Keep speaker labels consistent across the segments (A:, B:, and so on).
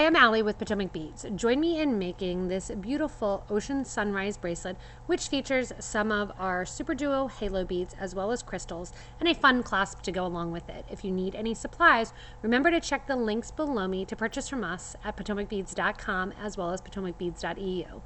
A: I'm Allie with Potomac Beads. Join me in making this beautiful ocean sunrise bracelet, which features some of our Super Duo halo beads as well as crystals and a fun clasp to go along with it. If you need any supplies, remember to check the links below me to purchase from us at potomacbeads.com as well as potomacbeads.eu.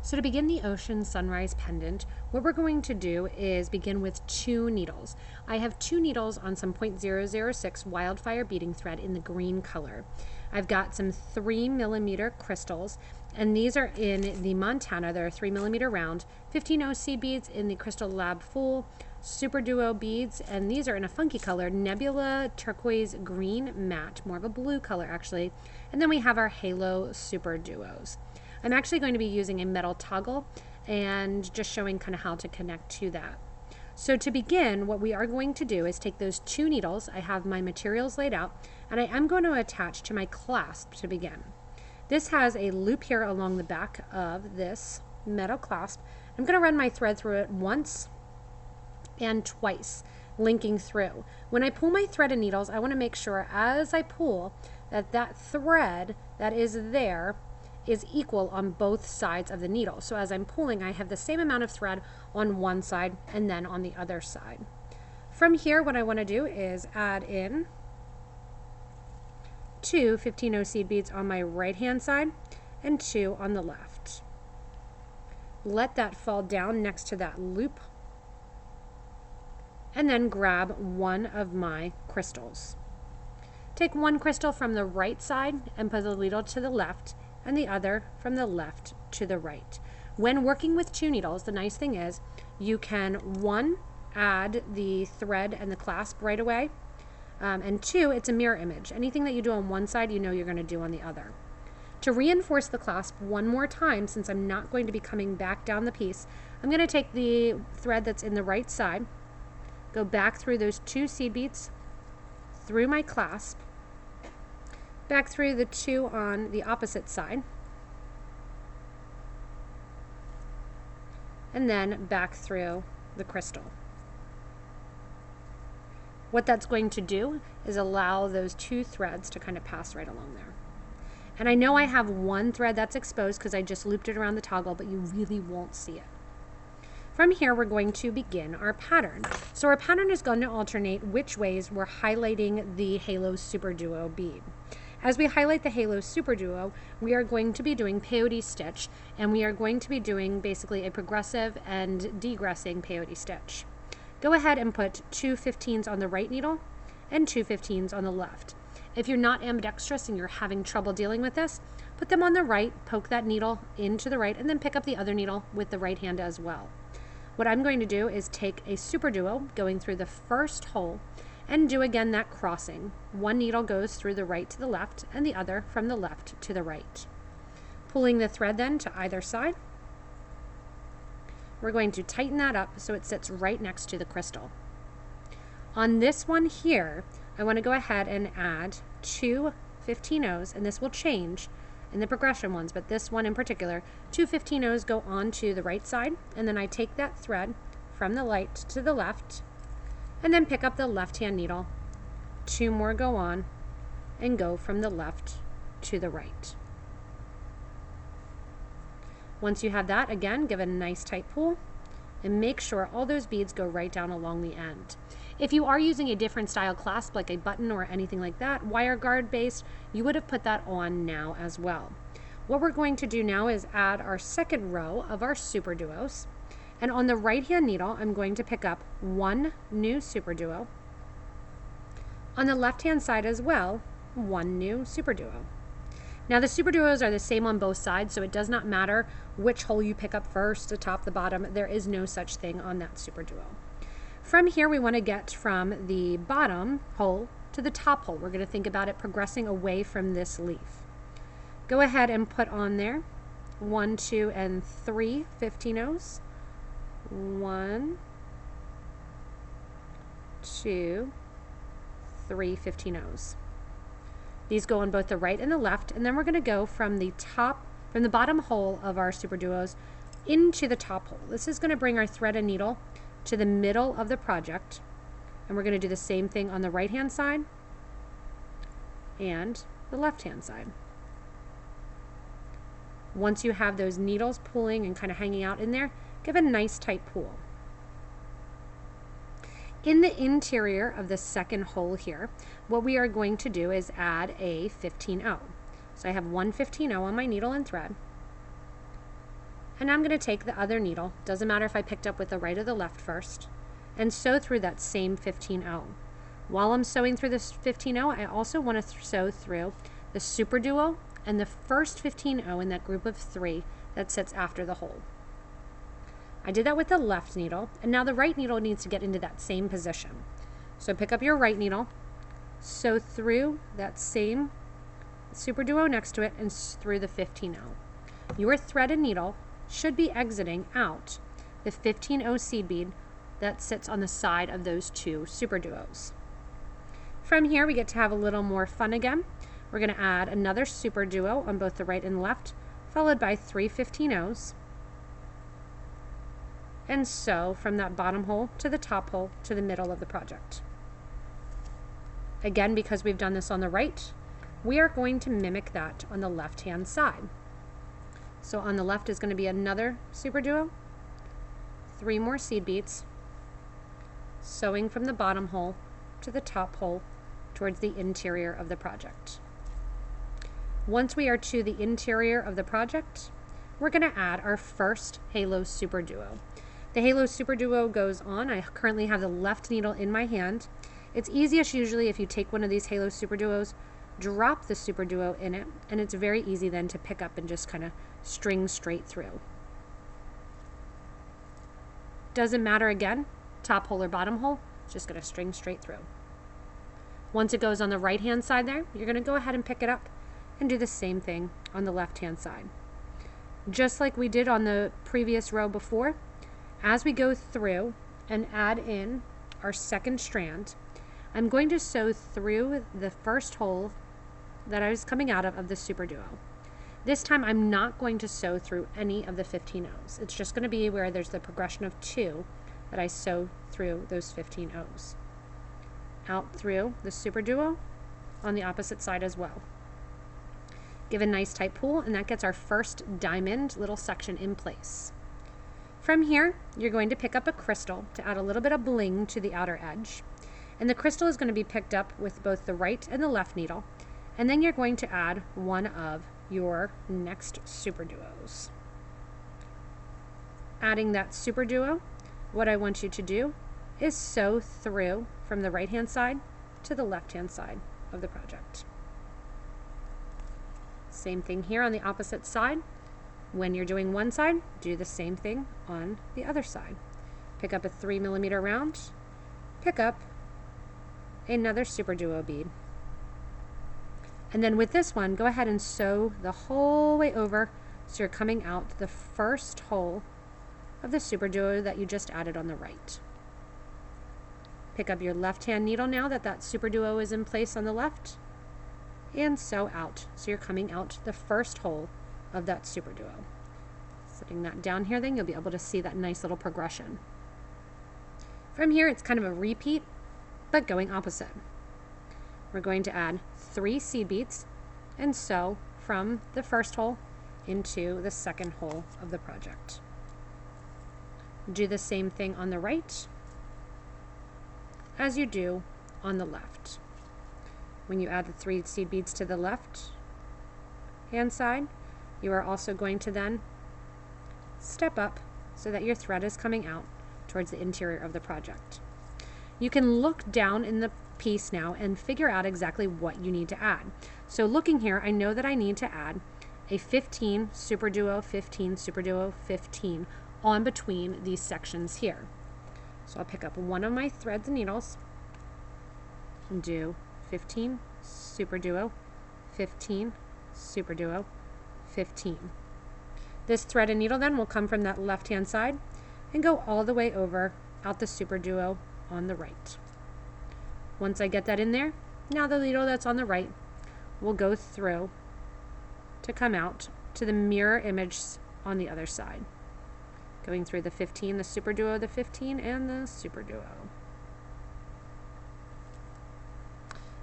A: So to begin the ocean sunrise pendant, what we're going to do is begin with 2 needles. I have 2 needles on some 0.006 wildfire beading thread in the green color. I've got some 3mm crystals, and these are in the Montana. They're 3mm round, 15 OC beads in the Crystal Lab Full, Super Duo beads, and these are in a funky color, Nebula Turquoise Green Matte, more of a blue color actually. And then we have our Halo Super Duos. I'm actually going to be using a metal toggle and just showing kind of how to connect to that. So to begin, what we are going to do is take those 2 needles, I have my materials laid out, and I am going to attach to my clasp to begin. This has a loop here along the back of this metal clasp. I'm going to run my thread through it once and twice, linking through. When I pull my thread and needles, I want to make sure as I pull that that thread that is there is equal on both sides of the needle. So as I'm pulling, I have the same amount of thread on one side and then on the other side. From here, what I want to do is add in 2 15-0 seed beads on my right hand side and 2 on the left. Let that fall down next to that loop and then grab one of my crystals. Take one crystal from the right side and put the needle to the left and the other from the left to the right. When working with 2 needles, the nice thing is you can 1, add the thread and the clasp right away, and 2, it's a mirror image. Anything that you do on one side, you know you're going to do on the other. To reinforce the clasp one more time, since I'm not going to be coming back down the piece, I'm going to take the thread that's in the right side, go back through those 2 seed beads, through my clasp, back through the 2 on the opposite side, and then back through the crystal. What that's going to do is allow those 2 threads to kind of pass right along there. And I know I have one thread that's exposed because I just looped it around the toggle, but you really won't see it. From here, we're going to begin our pattern. So our pattern is going to alternate which ways we're highlighting the Halo Super Duo bead. As we highlight the Halo Super Duo, we are going to be doing peyote stitch, and we are going to be doing basically a progressive and degressing peyote stitch. Go ahead and put 2 15s on the right needle and 2 15s on the left. If you're not ambidextrous and you're having trouble dealing with this, put them on the right, poke that needle into the right, and then pick up the other needle with the right hand as well. What I'm going to do is take a Super Duo going through the first hole and do again that crossing. One needle goes through the right to the left and the other from the left to the right. Pulling the thread then to either side, we're going to tighten that up so it sits right next to the crystal. On this one here, I want to go ahead and add 2 15-0s, and this will change in the progression ones, but this one in particular, 2 15-0s go onto the right side, and then I take that thread from the right to the left, and then pick up the left-hand needle. 2 more go on and go from the left to the right. Once you have that, again, give it a nice tight pull and make sure all those beads go right down along the end. If you are using a different style clasp, like a button or anything like that, wire guard based, you would have put that on now as well. What we're going to do now is add our second row of our Super Duos. And on the right-hand needle, I'm going to pick up 1 new Super Duo. On the left-hand side as well, 1 new Super Duo. Now the Super Duos are the same on both sides, so it does not matter which hole you pick up first, the top, the bottom. There is no such thing on that Super Duo. From here, we want to get from the bottom hole to the top hole. We're going to think about it progressing away from this leaf. Go ahead and put on there 1, 2, and 3 15-0s. 1, 2, 3 15-0s. These go on both the right and the left, and then we're going to go from the bottom hole of our Super Duos into the top hole. This is going to bring our thread and needle to the middle of the project, and we're going to do the same thing on the right hand side and the left hand side. Once you have those needles pulling and kind of hanging out in there, give a nice tight pull. In the interior of the second hole here, what we are going to do is add a 15-0. So I have one 15-0 on my needle and thread. And I'm going to take the other needle, doesn't matter if I picked up with the right or the left first, and sew through that same 15-0. While I'm sewing through this 15-0, I also want to sew through the super duo and the first 15-0 in that group of 3 that sits after the hole. I did that with the left needle, and now the right needle needs to get into that same position. So pick up your right needle, sew through that same super duo next to it, and through the 15-0. Your thread and needle should be exiting out the 15-0 seed bead that sits on the side of those 2 super duos. From here, we get to have a little more fun again. We're going to add another super duo on both the right and left, followed by 3 15-0s, and sew from that bottom hole to the top hole to the middle of the project. Again, because we've done this on the right, we are going to mimic that on the left-hand side. So on the left is going to be another super duo, 3 more seed beads, sewing from the bottom hole to the top hole towards the interior of the project. Once we are to the interior of the project, we're going to add our first Halo Super Duo. The Halo Super Duo goes on. I currently have the left needle in my hand. It's easiest usually if you take one of these Halo Super Duos, drop the Super Duo in it, and it's very easy then to pick up and just kind of string straight through. Doesn't matter again, top hole or bottom hole, it's just going to string straight through. Once it goes on the right hand side there, you're going to go ahead and pick it up and do the same thing on the left hand side. Just like we did on the previous row before, as we go through and add in our second strand, I'm going to sew through the first hole that I was coming out of the Super Duo. This time I'm not going to sew through any of the 15-0s. It's just going to be where there's the progression of 2 that I sew through those 15-0s. Out through the Super Duo on the opposite side as well. Give a nice tight pull, and that gets our first diamond little section in place. From here, you're going to pick up a crystal to add a little bit of bling to the outer edge. And the crystal is going to be picked up with both the right and the left needle. And then you're going to add one of your next super duos. Adding that super duo, what I want you to do is sew through from the right hand side to the left hand side of the project. Same thing here on the opposite side. When you're doing one side, do the same thing on the other side. Pick up a 3mm round, pick up another super duo bead. And then with this one, go ahead and sew the whole way over so you're coming out the first hole of the super duo that you just added on the right. Pick up your left hand needle now that super duo is in place on the left, and sew out so you're coming out the first hole of that super duo. Setting that down here, then you'll be able to see that nice little progression. From here, it's kind of a repeat, but going opposite. We're going to add 3 seed beads and sew from the first hole into the second hole of the project. Do the same thing on the right as you do on the left. When you add the 3 seed beads to the left hand side, you are also going to then step up so that your thread is coming out towards the interior of the project. You can look down in the piece now and figure out exactly what you need to add. So looking here, I know that I need to add a 15 super duo, 15 super duo, 15 on between these sections here. So I'll pick up one of my threads and needles and do 15 super duo, 15 super duo, 15. This thread and needle then will come from that left hand side and go all the way over out the super duo on the right. Once I get that in there, now the needle that's on the right will go through to come out to the mirror image on the other side. Going through the 15, the super duo, the 15, and the super duo.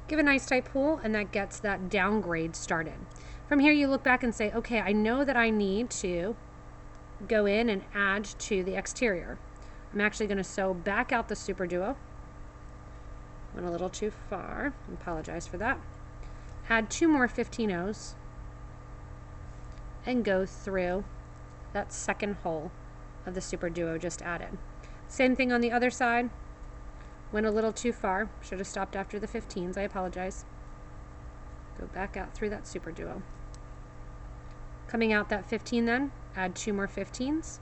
A: Give a nice tight pull, and that gets that downgrade started. From here you look back and say, okay, I know that I need to go in and add to the exterior. I'm actually going to sew back out the Super Duo. Went a little too far. I apologize for that. Add 2 more 15-0s and go through that second hole of the Super Duo just added. Same thing on the other side. Went a little too far. Should have stopped after the 15s. I apologize. Go back out through that Super Duo. Coming out that 15 then, add 2 more 15s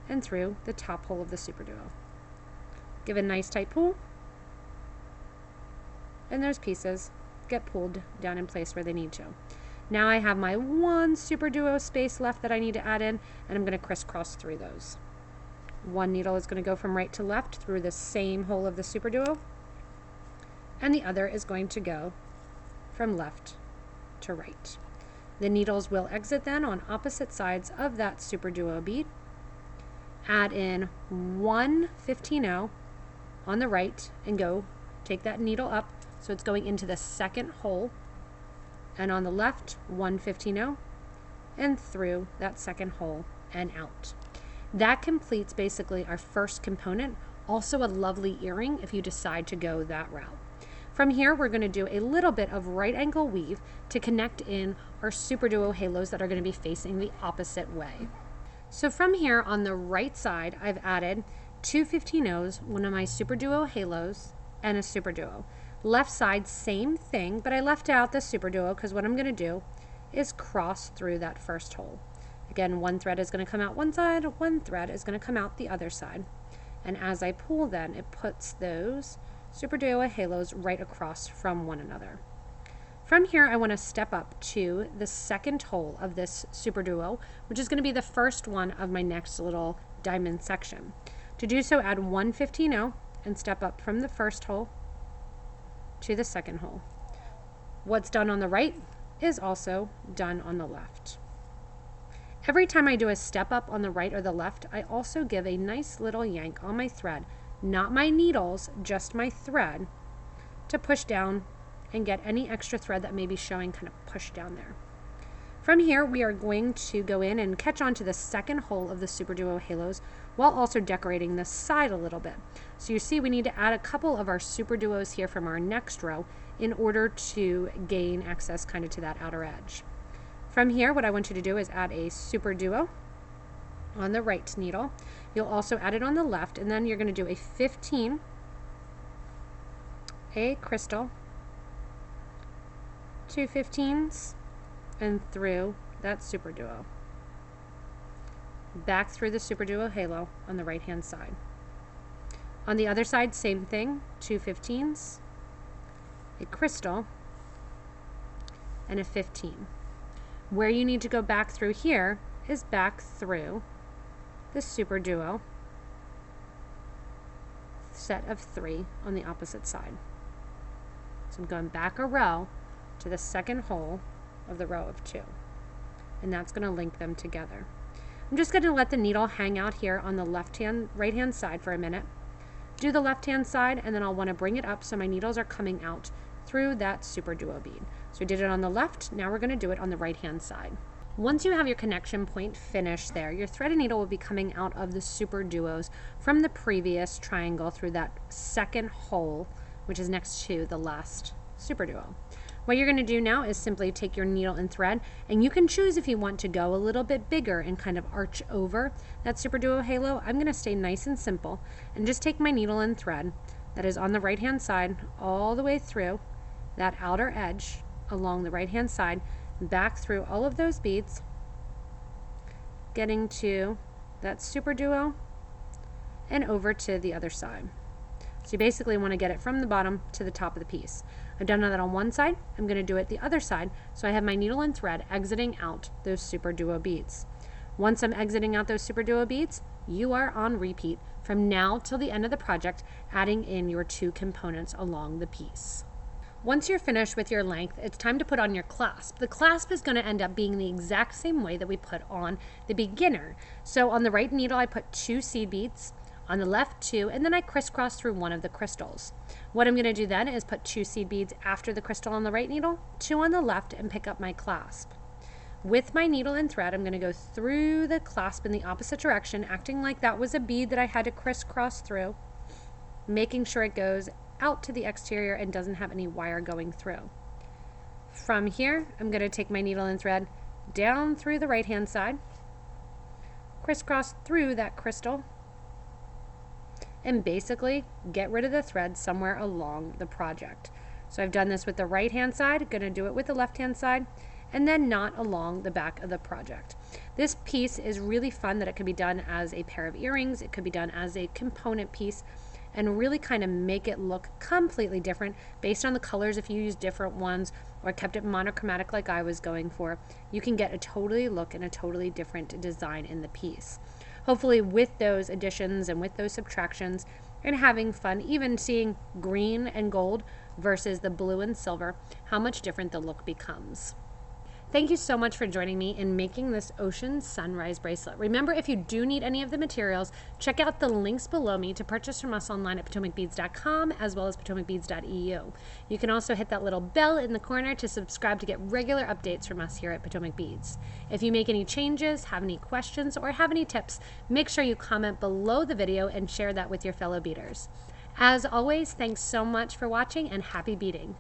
A: and through the top hole of the Super Duo. Give it a nice tight pull. And those pieces get pulled down in place where they need to. Now I have my 1 Super Duo space left that I need to add in, and I'm going to crisscross through those. One needle is going to go from right to left through the same hole of the Super Duo, and the other is going to go from left to right. The needles will exit then on opposite sides of that Super Duo bead. Add in 1 15-0 on the right and go take that needle up so it's going into the second hole, and on the left 1 15-0 and through that second hole and out. That completes basically our first component. Also a lovely earring if you decide to go that route. From here we're going to do a little bit of right angle weave to connect in our Super Duo halos that are going to be facing the opposite way. So from here on the right side I've added 2 15-0s, one of my Super Duo halos, and a Super Duo. Left side same thing, but I left out the Super Duo because what I'm going to do is cross through that first hole. Again, one thread is going to come out one side, one thread is going to come out the other side. And as I pull then, it puts those Super Duo halos right across from one another. From here, I want to step up to the second hole of this Super Duo, which is going to be the first one of my next little diamond section. To do so, add 1 15-0 and step up from the first hole to the second hole. What's done on the right is also done on the left. Every time I do a step up on the right or the left, I also give a nice little yank on my thread, not my needles, just my thread, to push down and get any extra thread that may be showing kind of pushed down there. From here, we are going to go in and catch on to the second hole of the Super Duo halos while also decorating the side a little bit. So you see we need to add a couple of our Super Duos here from our next row in order to gain access kind of to that outer edge. From here, what I want you to do is add a Super Duo on the right needle. You'll also add it on the left, and then you're going to do a 15, a crystal, 2 15s, and through that Super Duo. Back through the Super Duo halo on the right hand side. On the other side, same thing, 2 15s, a crystal, and a 15. Where you need to go back through here is back through the Super Duo set of 3 on the opposite side. So I'm going back a row to the second hole of the row of 2, and that's going to link them together. I'm just going to let the needle hang out here on the right hand side for a minute. Do the left hand side, and then I'll want to bring it up so my needles are coming out through that Super Duo bead. So we did it on the left, now we're going to do it on the right hand side. Once you have your connection point finished there, your threaded needle will be coming out of the Super Duos from the previous triangle through that second hole, which is next to the last Super Duo. What you're going to do now is simply take your needle and thread, and you can choose if you want to go a little bit bigger and kind of arch over that Super Duo halo. I'm going to stay nice and simple and just take my needle and thread that is on the right hand side all the way through that outer edge along the right hand side, back through all of those beads, getting to that Super Duo and over to the other side. So you basically want to get it from the bottom to the top of the piece. I've done that on one side. I'm going to do it the other side. So I have my needle and thread exiting out those Super Duo beads. Once I'm exiting out those Super Duo beads, you are on repeat from now till the end of the project, adding in your 2 components along the piece. Once you're finished with your length, it's time to put on your clasp. The clasp is going to end up being the exact same way that we put on the beginner. So on the right needle, I put 2 seed beads. On the left 2, and then I crisscross through one of the crystals. What I'm going to do then is put 2 seed beads after the crystal on the right needle, 2 on the left, and pick up my clasp. With my needle and thread, I'm going to go through the clasp in the opposite direction, acting like that was a bead that I had to crisscross through, making sure it goes out to the exterior and doesn't have any wire going through. From here, I'm going to take my needle and thread down through the right hand side, crisscross through that crystal, and basically get rid of the thread somewhere along the project. So I've done this with the right hand side, going to do it with the left hand side, and then not along the back of the project. This piece is really fun that it could be done as a pair of earrings, it could be done as a component piece, and really kind of make it look completely different based on the colors. If you use different ones or kept it monochromatic like I was going for, you can get a totally look and a totally different design in the piece. Hopefully with those additions and with those subtractions and having fun, even seeing green and gold versus the blue and silver, how much different the look becomes. Thank you so much for joining me in making this Ocean Sunrise bracelet. Remember, if you do need any of the materials, check out the links below me to purchase from us online at PotomacBeads.com as well as PotomacBeads.eu. You can also hit that little bell in the corner to subscribe to get regular updates from us here at Potomac Beads. If you make any changes, have any questions, or have any tips, make sure you comment below the video and share that with your fellow beaders. As always, thanks so much for watching and happy beading.